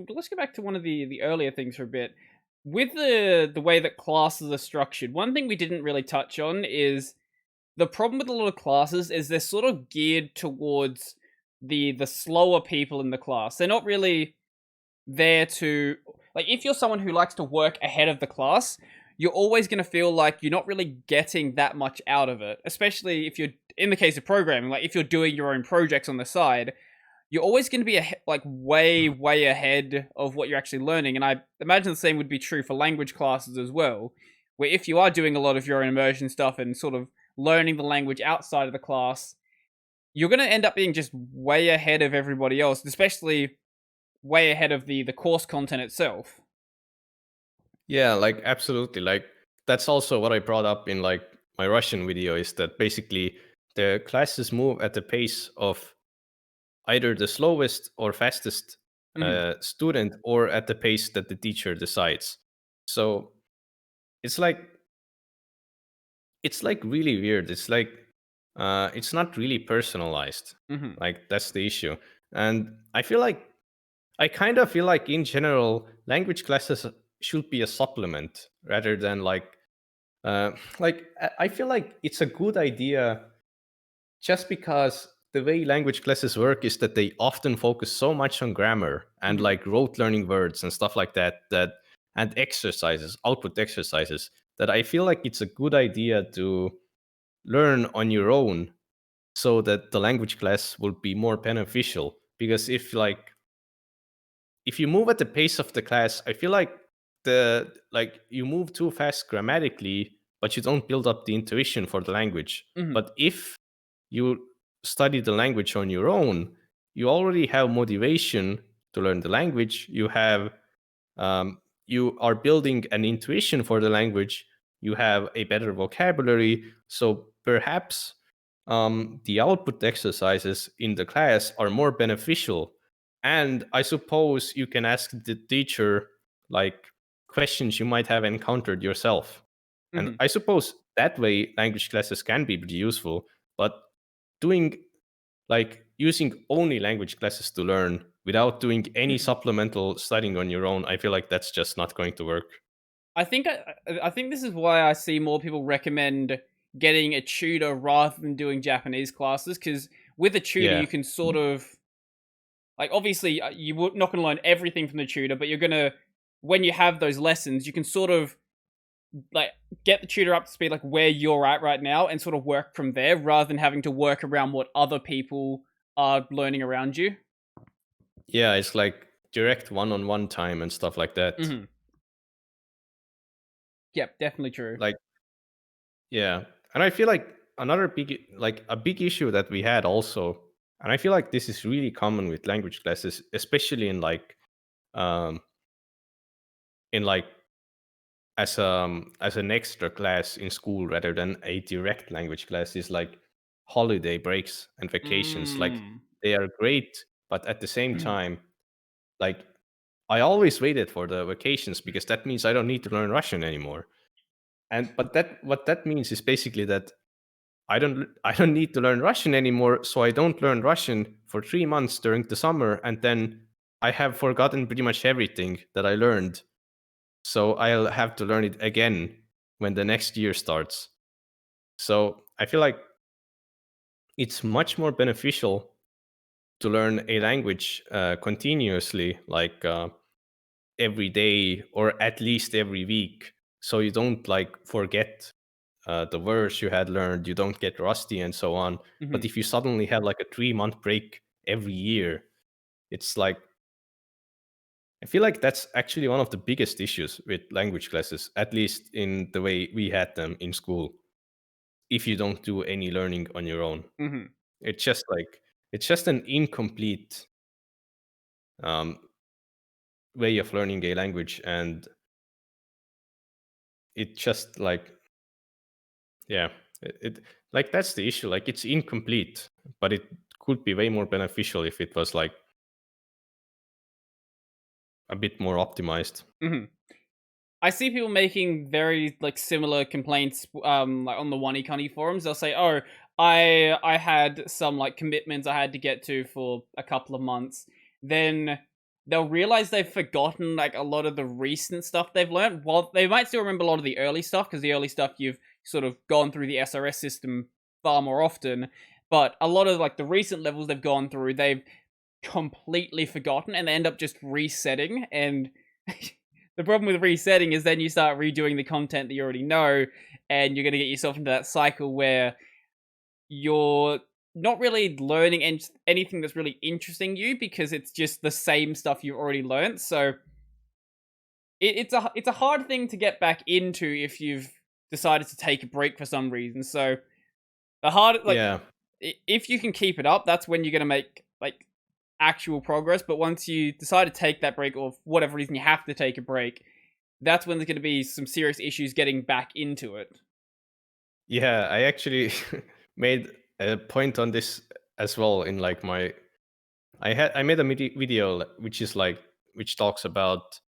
let's go back to one of the earlier things for a bit. With the way that classes are structured, one thing we didn't really touch on is the problem with a lot of classes is they're sort of geared towards the slower people in the class. They're not really there to, like, if you're someone who likes to work ahead of the class, you're always going to feel like you're not really getting that much out of it, especially if you're in the case of programming, like if you're doing your own projects on the side, you're always going to be like way ahead of what you're actually learning. And I imagine the same would be true for language classes as well, where if you are doing a lot of your own immersion stuff and sort of learning the language outside of the class, you're going to end up being just way ahead of everybody else, especially way ahead of the course content itself. Yeah, like absolutely. Like that's also what I brought up in like my Russian video is that basically the classes move at the pace of either the slowest or fastest Mm-hmm. student or at the pace that the teacher decides. So it's like really weird. It's not really personalized. Mm-hmm. Like that's the issue. And I kind of feel like in general language classes should be a supplement rather than I feel like it's a good idea just because the way language classes work is that they often focus so much on grammar and Mm-hmm. like rote learning words and stuff like that and exercises, output exercises, that I feel like it's a good idea to learn on your own so that the language class will be more beneficial. Because if you move at the pace of the class, I feel like you move too fast grammatically, but you don't build up the intuition for the language. Mm-hmm. But if you study the language on your own, you already have motivation to learn the language. You are building an intuition for the language. You have a better vocabulary. So perhaps the output exercises in the class are more beneficial. And I suppose you can ask the teacher like questions you might have encountered yourself. And Mm-hmm. I suppose that way language classes can be pretty useful. But doing using only language classes to learn without doing any Mm-hmm. supplemental studying on your own, I feel like that's just not going to work. I think this is why I see more people recommend getting a tutor rather than doing Japanese classes, because with a tutor Yeah. you can sort of, like, obviously you're not going to learn everything from the tutor, but you're going to, when you have those lessons, you can sort of like get the tutor up to speed like where you're at right now and sort of work from there rather than having to work around what other people are learning around you. Yeah, it's like direct one-on-one time and stuff like that. Mm-hmm. Yep, definitely true. Like, yeah. And I feel like a big issue that we had also, and I feel like this is really common with language classes, especially um in like as an extra class in school rather than a direct language class, is like holiday breaks and vacations. Like Mm. they are great, but at the same Mhm. time, like I always waited for the vacations because that means I don't need to learn Russian anymore. And but that what that means is basically that I don't need to learn Russian anymore, so I don't learn Russian for 3 months during the summer, and then I have forgotten pretty much everything that I learned. So I'll have to learn it again when the next year starts. So I feel like it's much more beneficial to learn a language continuously, every day or at least every week, so you don't like forget the words you had learned, you don't get rusty and so on. But Mhm. if you suddenly have like a 3 month break every year, it's like I feel like that's actually one of the biggest issues with language classes, at least in the way we had them in school. If you don't do any learning on your own, Mhm. it's just it's just an incomplete um, way of learning a language, and it just yeah, like that's the issue. Like it's incomplete, but it could be way more beneficial if it was like a bit more optimized. Mhm. I see people making very like similar complaints like on the Oneikani forums. They'll say, "Oh, I had some like commitments I had to get to for a couple of months. Then they'll realize they've forgotten like a lot of the recent stuff they've learned. While they might still remember a lot of the early stuff, because the early stuff you've sort of gone through the SRS system far more often. But a lot of like the recent levels they've gone through, they've completely forgotten, and they end up just resetting. And the problem with resetting is then you start redoing the content that you already know, and you're going to get yourself into that cycle where you're not really learning anything that's really interesting you, because it's just the same stuff you've already learned. So it's a hard thing to get back into if you've decided to take a break for some reason. So the hard like Yeah. if you can keep it up, that's when you're gonna make like actual progress. But once you decide to take that break, or for whatever reason you have to take a break, that's when there's gonna be some serious issues getting back into it. Yeah, I actually made a point on this as well in like my I made a video which is like which talks about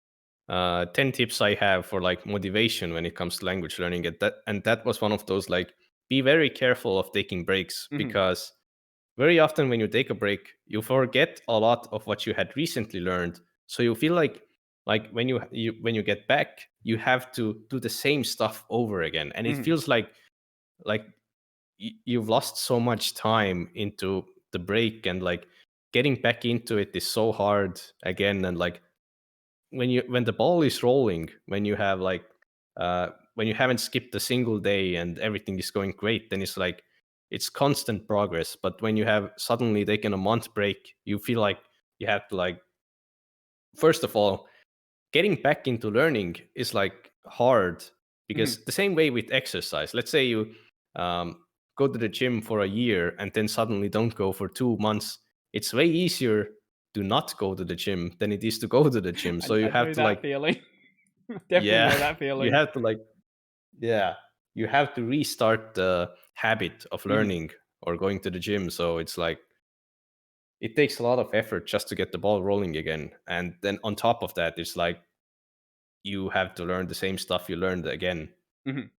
10 tips I have for like motivation when it comes to language learning. And that was one of those, like, be very careful of taking breaks, Hmm. because very often when you take a break, you forget a lot of what you had recently learned. So you feel like when you get back, you have to do the same stuff over again, and it Hmm. feels like you've lost so much time into the break, and like getting back into it is so hard again. And like when the ball is rolling, when you haven't skipped a single day and everything is going great, then it's like it's constant progress. But when you have suddenly taken a month break, you feel like you have to, like, first of all, getting back into learning is like hard, Hmm. because the same way with exercise, let's say you go to the gym for a year and then suddenly don't go for 2 months. It's way easier to not go to the gym than it is to go to the gym. So you I have know to, that like, feeling. Definitely yeah, know that you feeling. have to, like, yeah, you have to restart the habit of Hmm. learning or going to the gym. So it's like it takes a lot of effort just to get the ball rolling again. And then on top of that, it's like you have to learn the same stuff you learned again. Hmm.